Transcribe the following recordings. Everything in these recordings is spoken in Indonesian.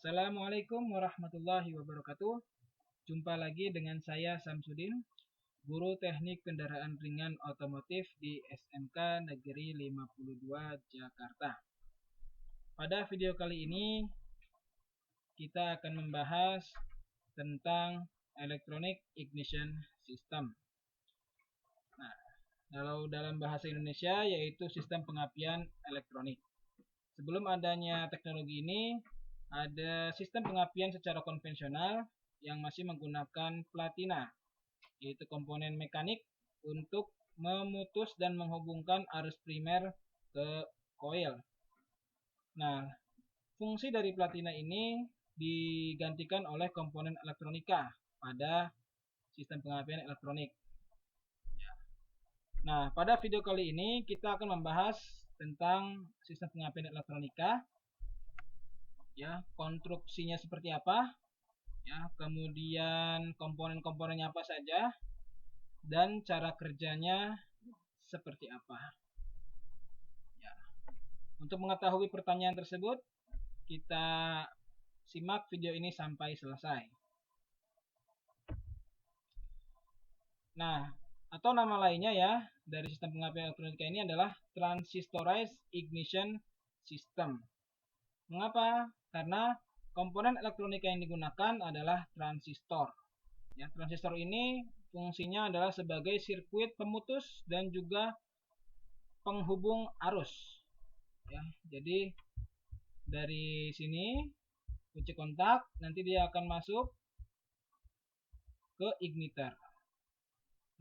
Assalamualaikum warahmatullahi wabarakatuh. Jumpa lagi dengan saya Samsudin, Guru Teknik Kendaraan Ringan Otomotif di SMK Negeri 52 Jakarta. Pada video kali ini kita akan membahas tentang Electronic Ignition System. Nah, kalau dalam bahasa Indonesia yaitu sistem pengapian elektronik. Sebelum adanya teknologi ini, ada sistem pengapian secara konvensional yang masih menggunakan platina, yaitu komponen mekanik untuk memutus dan menghubungkan arus primer ke koil. Nah, fungsi dari platina ini digantikan oleh komponen elektronika pada sistem pengapian elektronik. Nah, pada video kali ini kita akan membahas tentang sistem pengapian elektronika, ya, konstruksinya seperti apa, ya, kemudian komponen-komponennya apa saja, dan cara kerjanya seperti apa. Ya. Untuk mengetahui pertanyaan tersebut, kita simak video ini sampai selesai. Nah, atau nama lainnya ya dari sistem pengapian elektronika ini adalah Transistorized Ignition System. Mengapa? Karena komponen elektronika yang digunakan adalah transistor. Ya, transistor ini fungsinya adalah sebagai sirkuit pemutus dan juga penghubung arus. Ya, jadi dari sini kunci kontak, nanti dia akan masuk ke igniter.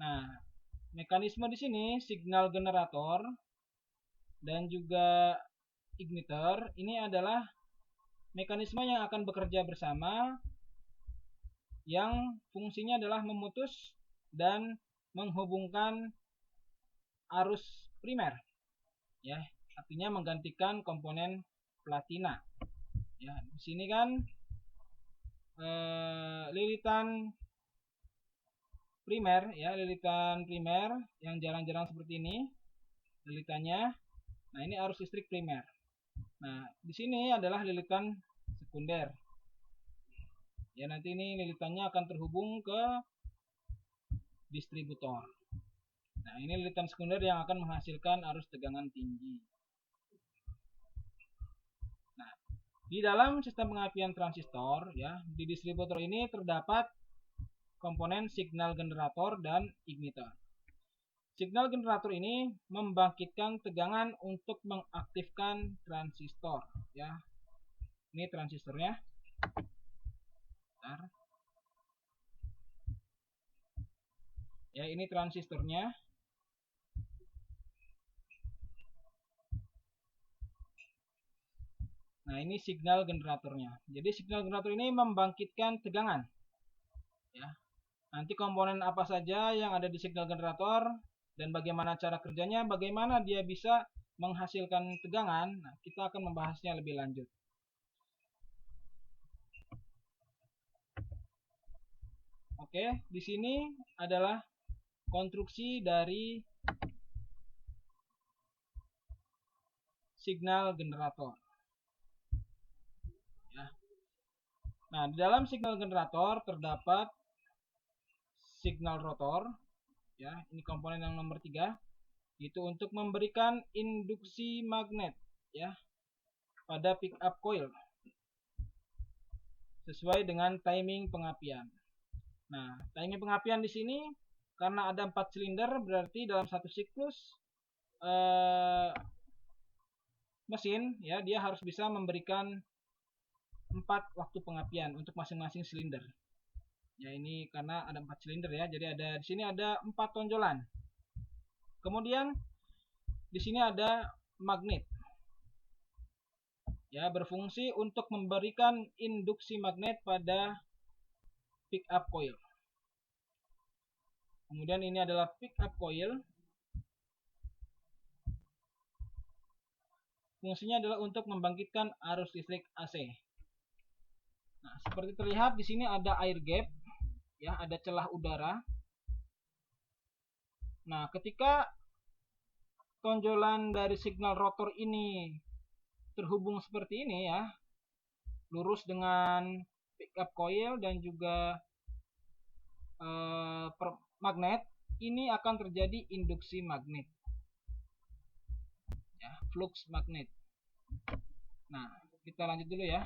Nah, mekanisme di sini signal generator dan juga igniter ini adalah mekanisme yang akan bekerja bersama yang fungsinya adalah memutus dan menghubungkan arus primer, ya, artinya menggantikan komponen platina. Ya, di sini kan lilitan primer, ya, lilitan primer yang jarang-jarang seperti ini lilitannya. Nah, ini arus listrik primer. Nah, di sini adalah lilitan sekunder. Ya, nanti ini lilitannya akan terhubung ke distributor. Nah, ini lilitan sekunder yang akan menghasilkan arus tegangan tinggi. Nah, di dalam sistem pengapian transistor, ya, di distributor ini terdapat komponen signal generator dan igniter. Signal generator ini membangkitkan tegangan untuk mengaktifkan transistor, ya. Ini transistornya. Bentar. Ya, ini transistornya. Nah, ini signal generatornya. Jadi signal generator ini membangkitkan tegangan. Ya. Nanti komponen apa saja yang ada di signal generator dan bagaimana cara kerjanya, bagaimana dia bisa menghasilkan tegangan, nah, kita akan membahasnya lebih lanjut. Oke, di sini adalah konstruksi dari signal generator. Ya. Nah, di dalam signal generator terdapat signal rotor, ya, ini komponen yang nomor 3, itu untuk memberikan induksi magnet, ya, pada pick up coil sesuai dengan timing pengapian. Nah, timing pengapian di sini karena ada 4 silinder, berarti dalam satu siklus mesin, ya, dia harus bisa memberikan 4 waktu pengapian untuk masing-masing silinder. Ya, ini karena ada 4 silinder, ya, jadi ada di sini ada 4 tonjolan. Kemudian di sini ada magnet, ya, berfungsi untuk memberikan induksi magnet pada pick up coil. Kemudian ini adalah pick up coil. Fungsinya adalah untuk membangkitkan arus listrik AC. Nah, seperti terlihat di sini ada air gap, ya, ada celah udara. Nah, ketika tonjolan dari signal rotor ini terhubung seperti ini, ya, lurus dengan pickup coil dan juga magnet, ini akan terjadi induksi magnet, ya, flux magnet. Nah, kita lanjut dulu ya.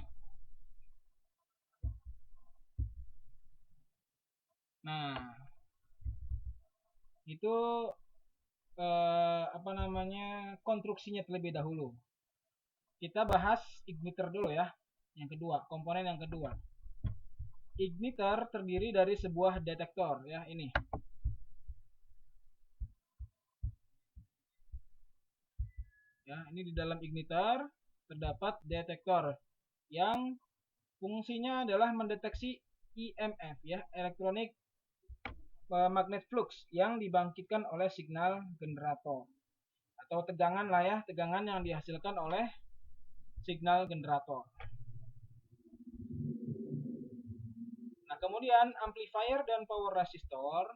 Nah, itu konstruksinya terlebih dahulu. Kita bahas igniter dulu ya. Yang kedua, komponen yang kedua. Igniter terdiri dari sebuah detektor ya, ini. Ya, ini di dalam igniter terdapat detektor yang fungsinya adalah mendeteksi EMF ya, elektronik magnet flux yang dibangkitkan oleh signal generator atau tegangan lah ya, tegangan yang dihasilkan oleh signal generator. Nah, kemudian amplifier dan power resistor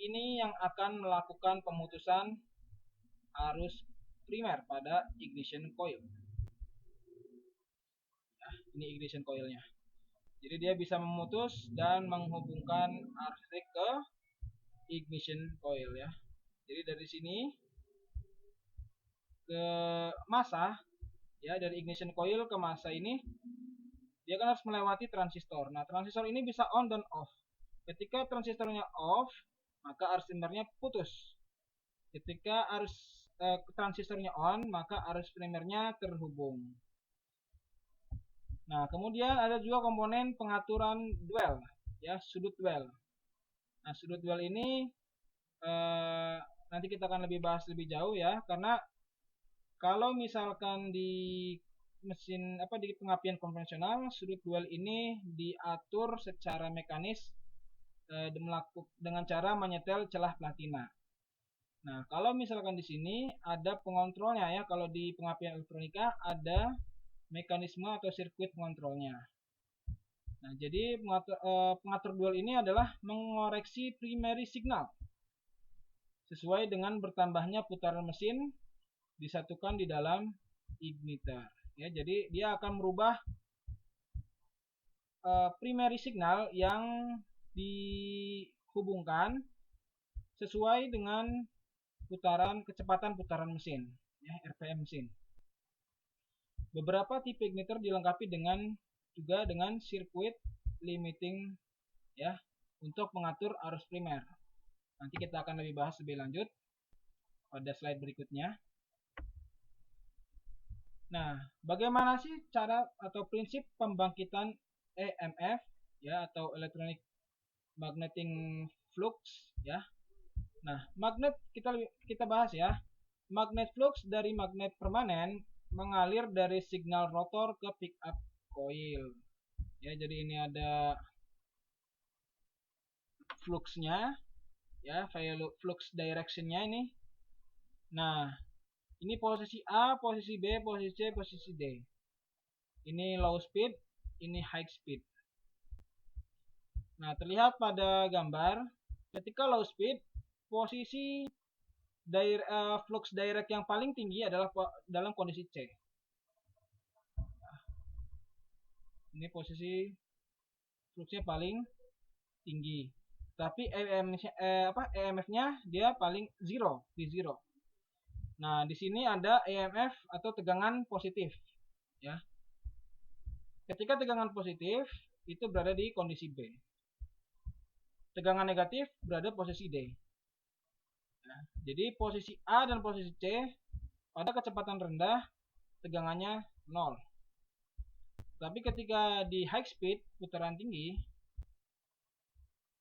ini yang akan melakukan pemutusan arus primer pada ignition coil. Nah, ini ignition coilnya. Jadi dia bisa memutus dan menghubungkan arus listrik ke ignition coil ya. Jadi dari sini ke massa ya, dari ignition coil ke massa ini dia kan harus melewati transistor. Nah, transistor ini bisa on dan off. Ketika transistornya off, maka arus primernya putus. Ketika transistornya on, maka arus primernya terhubung. Nah, kemudian ada juga komponen pengaturan duel, ya, sudut duel. Nah, sudut duel ini nanti kita akan lebih bahas lebih jauh ya, karena kalau misalkan di mesin di pengapian konvensional, sudut duel ini diatur secara mekanis dengan cara menyetel celah platina. Nah, kalau misalkan di sini ada pengontrolnya ya, kalau di pengapian elektronika ada mekanisme atau sirkuit pengontrolnya. Nah, jadi pengatur duel ini adalah mengoreksi primary signal sesuai dengan bertambahnya putaran mesin disatukan di dalam igniter. Ya, jadi dia akan merubah primary signal yang dihubungkan sesuai dengan kecepatan putaran mesin, ya, RPM mesin. Beberapa tipe igniter dilengkapi juga dengan sirkuit limiting ya, untuk mengatur arus primer. Nanti kita akan lebih bahas lebih lanjut pada slide berikutnya. Nah, bagaimana sih cara atau prinsip pembangkitan EMF ya, atau electronic magnetic flux ya. Nah, magnet kita bahas ya. Magnet flux dari magnet permanen mengalir dari signal rotor ke pickup coil. Ya, jadi ini ada fluxnya ya, flux directionnya ini. Nah, ini posisi A, posisi B, posisi C, posisi D. Ini low speed, ini high speed. Nah, terlihat pada gambar ketika low speed, posisi flux direct yang paling tinggi adalah dalam kondisi C. Ini posisi fluxnya paling tinggi. Tapi EMF-nya dia paling di zero. Nah, di sini ada EMF atau tegangan positif, ya. Ketika tegangan positif itu berada di kondisi B. Tegangan negatif berada posisi D. Nah, jadi posisi A dan posisi C pada kecepatan rendah tegangannya 0. Tapi ketika di high speed putaran tinggi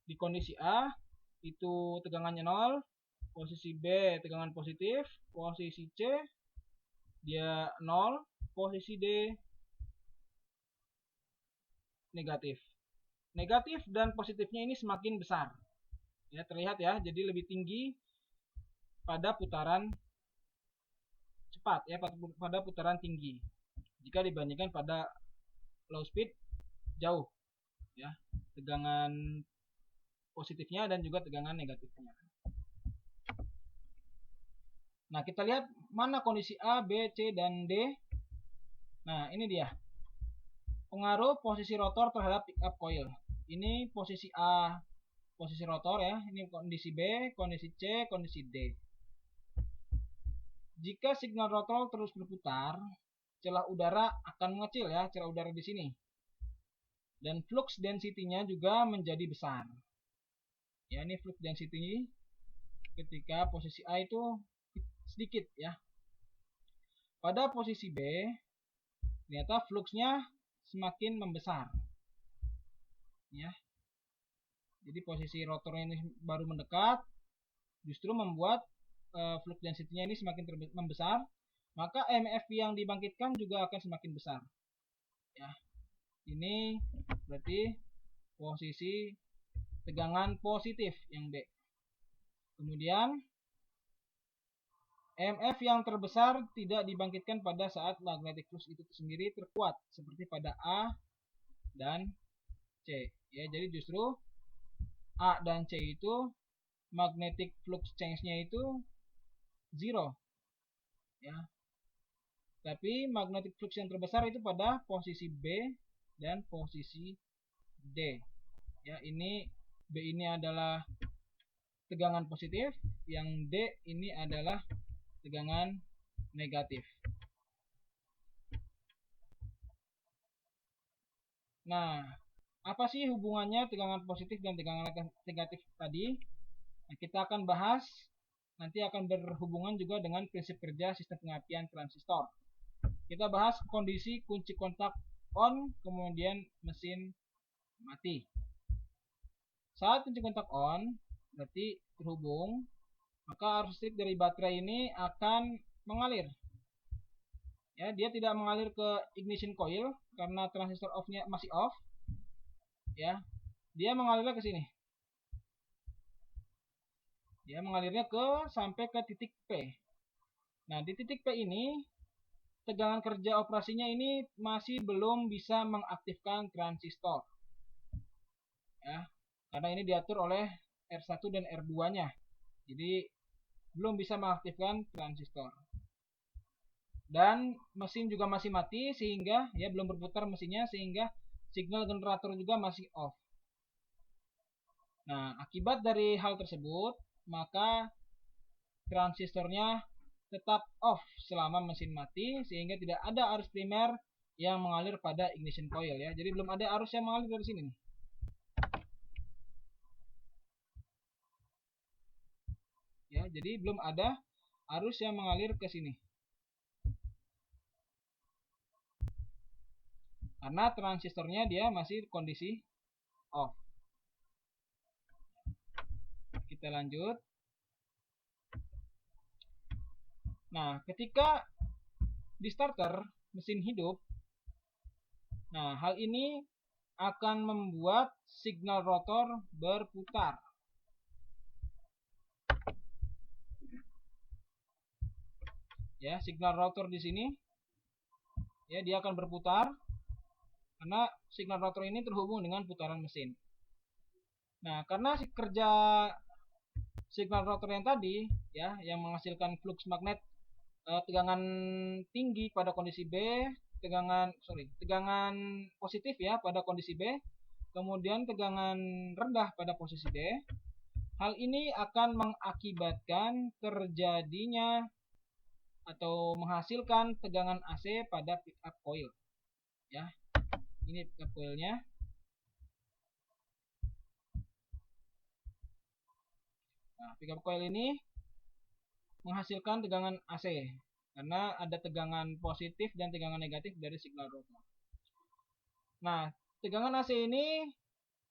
di kondisi A itu tegangannya 0, posisi B tegangan positif, posisi C dia 0, posisi D negatif. Negatif dan positifnya ini semakin besar. Ya, terlihat ya, jadi lebih tinggi pada putaran cepat ya, pada putaran tinggi jika dibandingkan pada low speed jauh ya, tegangan positifnya dan juga tegangan negatifnya. Nah, kita lihat mana kondisi A, B, C, dan D. Nah, ini dia. pengaruh posisi rotor terhadap pickup coil. Ini posisi A, posisi rotor ya. Ini kondisi B, kondisi C, kondisi D. Jika signal rotor terus berputar, celah udara akan mengecil ya, celah udara di sini. Dan flux density-nya juga menjadi besar. Ya, ini flux density ketika posisi A itu sedikit ya. Pada posisi B, ternyata fluxnya semakin membesar. Ya. Jadi posisi rotornya ini baru mendekat, justru membuat flux density-nya ini semakin membesar, maka EMF yang dibangkitkan juga akan semakin besar. Ya. Ini berarti posisi tegangan positif yang D. Kemudian EMF yang terbesar tidak dibangkitkan pada saat magnetic flux itu sendiri terkuat seperti pada A dan C. Ya, jadi justru A dan C itu magnetic flux change-nya itu 0. Ya. Tapi magnetic flux yang terbesar itu pada posisi B dan posisi D. Ya, ini B ini adalah tegangan positif, yang D ini adalah tegangan negatif. Nah, apa sih hubungannya tegangan positif dan tegangan negatif tadi? Nah, kita akan bahas, nanti akan berhubungan juga dengan prinsip kerja sistem pengapian transistor. Kita bahas kondisi kunci kontak on, kemudian mesin mati. Saat kunci kontak on, berarti terhubung, maka arus listrik dari baterai ini akan mengalir. Ya, dia tidak mengalir ke ignition coil karena transistor off-nya masih off. Ya, dia mengalirnya ke sini. Dia mengalirnya sampai ke titik P. Nah, di titik P ini tegangan kerja operasinya ini masih belum bisa mengaktifkan transistor. Ya, karena ini diatur oleh R1 dan R2-nya. Jadi belum bisa mengaktifkan transistor. Dan mesin juga masih mati sehingga ya belum berputar mesinnya, sehingga signal generator juga masih off. Nah, akibat dari hal tersebut, maka transistornya tetap off selama mesin mati, sehingga tidak ada arus primer yang mengalir pada ignition coil ya. Jadi belum ada arus yang mengalir dari sini nih. Ya, jadi belum ada arus yang mengalir ke sini. Karena transistornya dia masih kondisi off. Kita lanjut. Nah, ketika di starter mesin hidup, nah hal ini akan membuat signal rotor berputar. Ya, signal rotor di sini ya dia akan berputar karena signal rotor ini terhubung dengan putaran mesin. Nah, karena kerja signal rotor yang tadi ya yang menghasilkan flux magnet tegangan tinggi pada kondisi B, tegangan positif ya pada kondisi B, kemudian tegangan rendah pada posisi D. Hal ini akan mengakibatkan terjadinya atau menghasilkan tegangan AC pada pickup coil. Ya, ini pickup coilnya. Nah, pickup coil ini menghasilkan tegangan AC karena ada tegangan positif dan tegangan negatif dari signal rotor. Nah, tegangan AC ini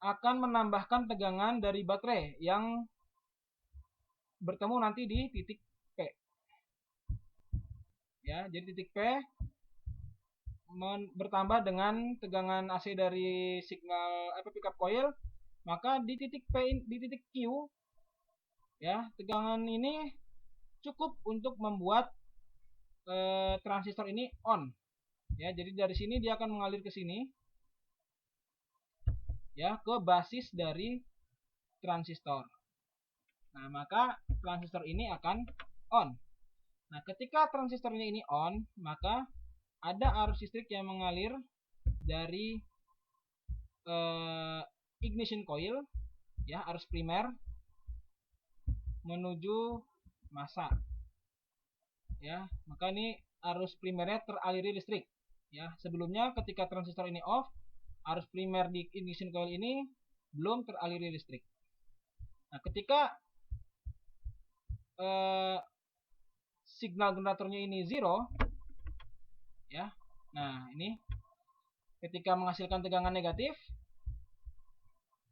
akan menambahkan tegangan dari baterai yang bertemu nanti di titik P. Ya, jadi titik P bertambah dengan tegangan AC dari signal pickup coil, maka di titik P, di titik Q ya, tegangan ini cukup untuk membuat transistor ini on. Ya, jadi dari sini dia akan mengalir ke sini. Ya, ke basis dari transistor. Nah, maka transistor ini akan on. Nah, ketika transistornya ini on, maka ada arus listrik yang mengalir dari ignition coil, ya, arus primer menuju massa, ya. Maka ini arus primernya teraliri listrik, ya. Sebelumnya ketika transistor ini off, arus primer di ignition coil ini belum teraliri listrik. Nah, ketika signal generatornya ini 0, ya. Nah, ini ketika menghasilkan tegangan negatif,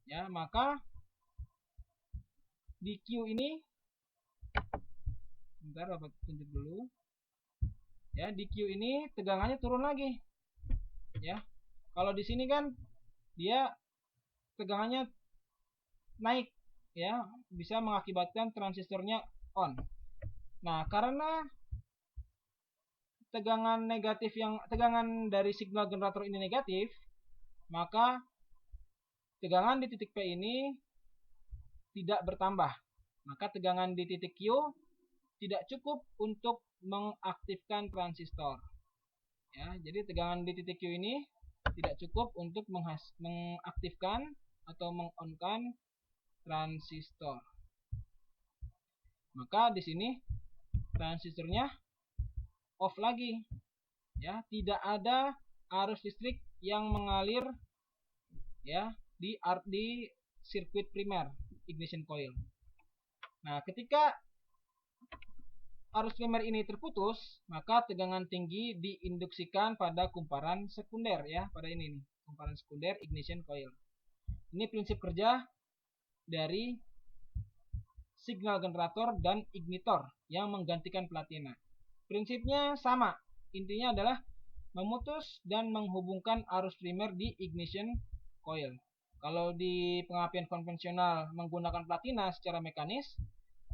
ya, maka di Q ini, bentar Bapak tunjuk dulu, ya, di Q ini tegangannya turun lagi, ya. Kalau di sini kan dia tegangannya naik, ya, bisa mengakibatkan transistornya on. Nah, karena tegangan dari signal generator ini negatif, maka tegangan di titik P ini tidak bertambah. Maka tegangan di titik Q tidak cukup untuk mengaktifkan transistor. Ya, jadi tegangan di titik Q ini tidak cukup untuk mengaktifkan atau mengonkan transistor. Maka di sini transistornya off lagi. Ya, tidak ada arus listrik yang mengalir, ya, di sirkuit primer ignition coil. Nah, ketika arus primer ini terputus, maka tegangan tinggi diinduksikan pada kumparan sekunder, ya, pada ini nih, kumparan sekunder ignition coil. Ini prinsip kerja dari signal generator dan ignitor yang menggantikan platina. Prinsipnya sama, intinya adalah memutus dan menghubungkan arus primer di ignition coil. Kalau di pengapian konvensional menggunakan platina secara mekanis,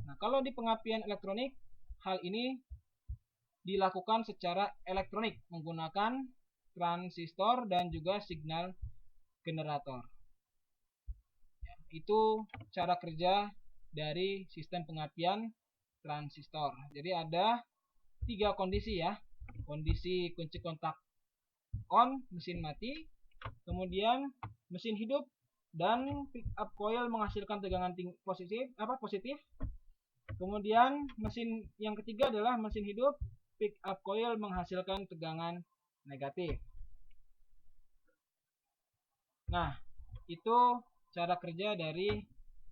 nah kalau di pengapian elektronik, hal ini dilakukan secara elektronik menggunakan transistor dan juga signal generator. Ya, itu cara kerja dari sistem pengapian transistor. Jadi ada 3 kondisi, ya. Kondisi kunci kontak on, mesin mati, kemudian mesin hidup dan pick up coil menghasilkan tegangan positif. Kemudian mesin yang ketiga adalah mesin hidup, pick up coil menghasilkan tegangan negatif. Nah, itu cara kerja dari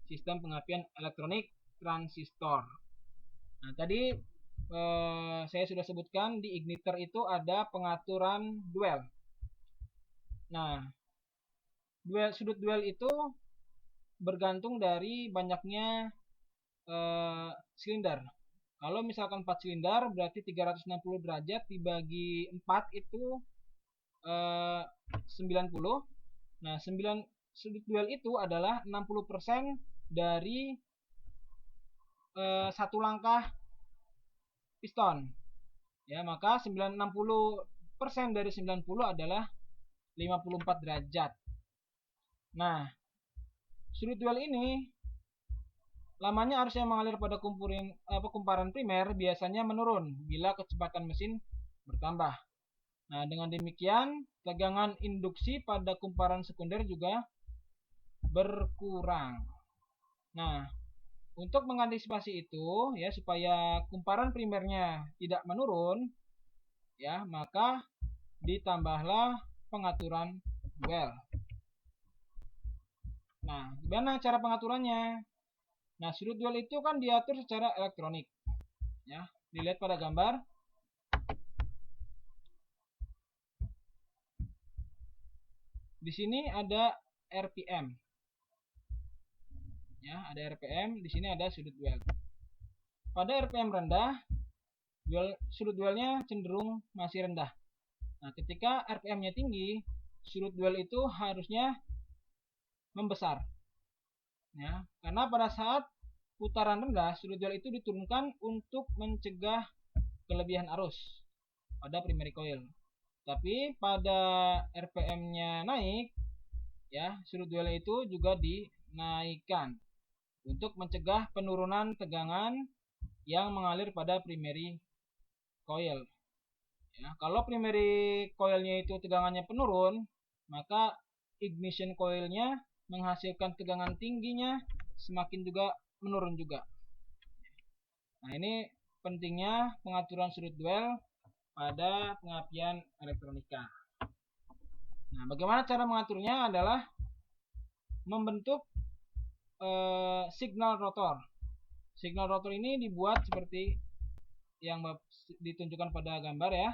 sistem pengapian elektronik transistor. Nah, tadi saya sudah sebutkan di igniter itu ada pengaturan duel. Nah, sudut duel itu bergantung dari banyaknya silinder. Kalau misalkan 4 silinder berarti 360 derajat dibagi 4 itu 90. Nah, sudut duel itu adalah 60% dari satu langkah piston. Ya, maka 60% dari 90 adalah 54 derajat. Nah, sudut duel ini lamanya arus yang mengalir pada kumparan primer biasanya menurun bila kecepatan mesin bertambah. Nah, dengan demikian tegangan induksi pada kumparan sekunder juga berkurang. Nah, untuk mengantisipasi itu, ya, supaya kumparan primernya tidak menurun, ya, maka ditambahlah pengaturan duel. Nah, gimana cara pengaturannya? Nah, sudut duel itu kan diatur secara elektronik. Ya, dilihat pada gambar. Di sini ada RPM. Ya, ada RPM, di sini ada sudut duel. Pada RPM rendah, sudut duelnya cenderung masih rendah. Nah, ketika RPM-nya tinggi, sudut duel itu harusnya membesar. Ya, karena pada saat putaran rendah, sudut duel itu diturunkan untuk mencegah kelebihan arus pada primary coil. Tapi pada RPM-nya naik, ya, sudut duel itu juga dinaikkan untuk mencegah penurunan tegangan yang mengalir pada primary coil. Ya, kalau primary coilnya itu tegangannya penurun, maka ignition coilnya menghasilkan tegangan tingginya semakin juga menurun juga. Nah, ini pentingnya pengaturan sudut duel pada pengapian elektronika. Nah, bagaimana cara mengaturnya adalah membentuk signal rotor. Signal rotor ini dibuat seperti yang ditunjukkan pada gambar ya.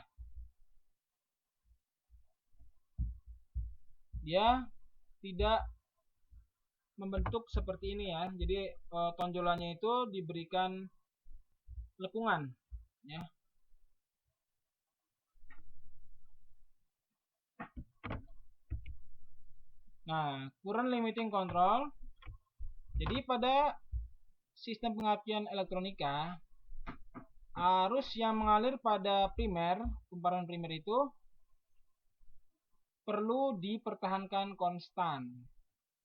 Dia tidak membentuk seperti ini ya. Jadi tonjolannya itu diberikan lekungan ya. Nah, current limiting control. Jadi pada sistem pengapian elektronika, arus yang mengalir pada primer, kumparan primer itu perlu dipertahankan konstan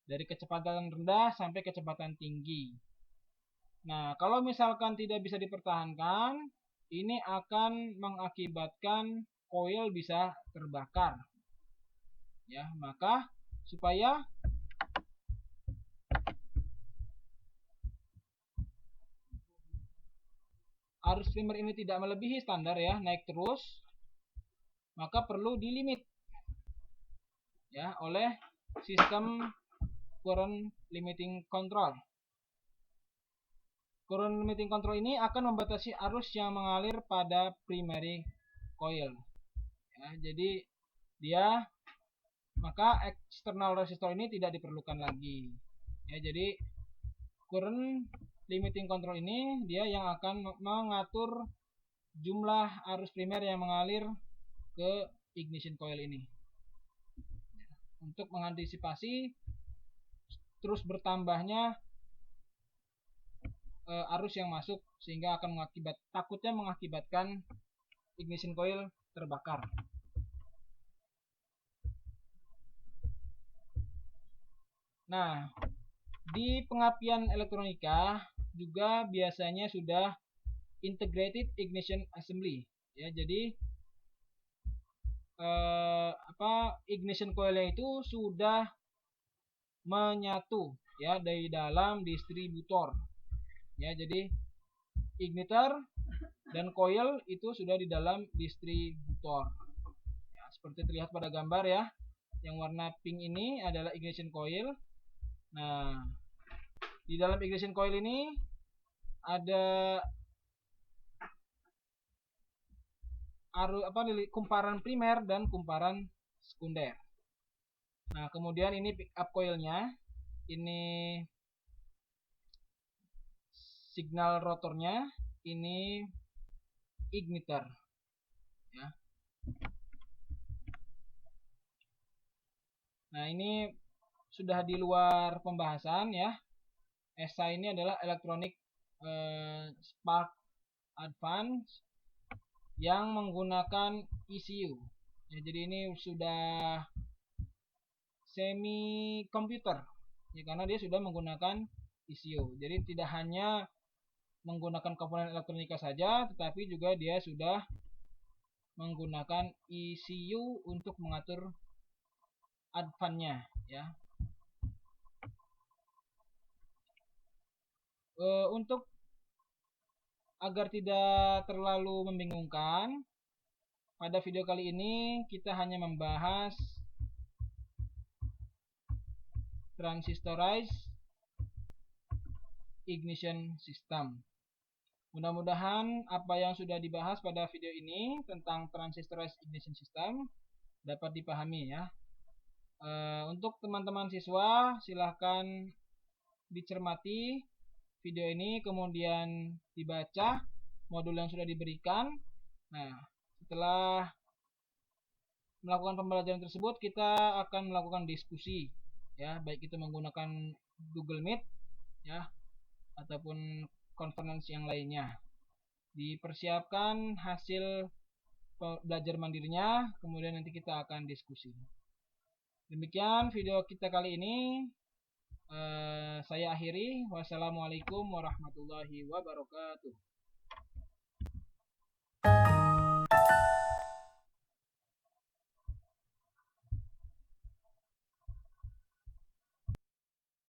dari kecepatan rendah sampai kecepatan tinggi. Nah, kalau misalkan tidak bisa dipertahankan, ini akan mengakibatkan koil bisa terbakar. Ya, maka supaya arus primer ini tidak melebihi standar ya, naik terus, maka perlu dilimit ya oleh sistem current limiting control. Current limiting control ini akan membatasi arus yang mengalir pada primary coil. Ya, jadi maka external resistor ini tidak diperlukan lagi. Ya, jadi current limiting control ini dia yang akan mengatur jumlah arus primer yang mengalir ke ignition coil ini. Untuk mengantisipasi terus bertambahnya arus yang masuk sehingga akan takutnya mengakibatkan ignition coil terbakar. Nah, di pengapian elektronika juga biasanya sudah integrated ignition assembly ya. Jadi ignition coilnya itu sudah menyatu ya dari dalam distributor. Ya, jadi igniter dan coil itu sudah di dalam distributor. Ya, seperti terlihat pada gambar ya. Yang warna pink ini adalah ignition coil. Nah, di dalam ignition coil ini ada kumparan primer dan kumparan sekunder. Nah, kemudian ini pick up coilnya, ini signal rotornya, ini igniter ya. Nah, ini sudah di luar pembahasan ya. ESA ini adalah Electronic Spark Advance yang menggunakan ECU ya. Jadi ini sudah semi komputer ya, karena dia sudah menggunakan ECU. Jadi tidak hanya menggunakan komponen elektronika saja, tetapi juga dia sudah menggunakan ECU untuk mengatur advan-nya ya. Untuk agar tidak terlalu membingungkan, pada video kali ini kita hanya membahas transistorized ignition system. Mudah-mudahan apa yang sudah dibahas pada video ini tentang transistorized ignition system dapat dipahami ya. Untuk teman-teman siswa silahkan dicermati video ini, kemudian dibaca modul yang sudah diberikan. Nah, setelah melakukan pembelajaran tersebut, kita akan melakukan diskusi ya, baik itu menggunakan Google Meet ya ataupun konferensi yang lainnya. Dipersiapkan hasil belajar mandirinya, kemudian nanti kita akan diskusi. Demikian video kita kali ini. Saya akhiri. Wassalamualaikum warahmatullahi wabarakatuh.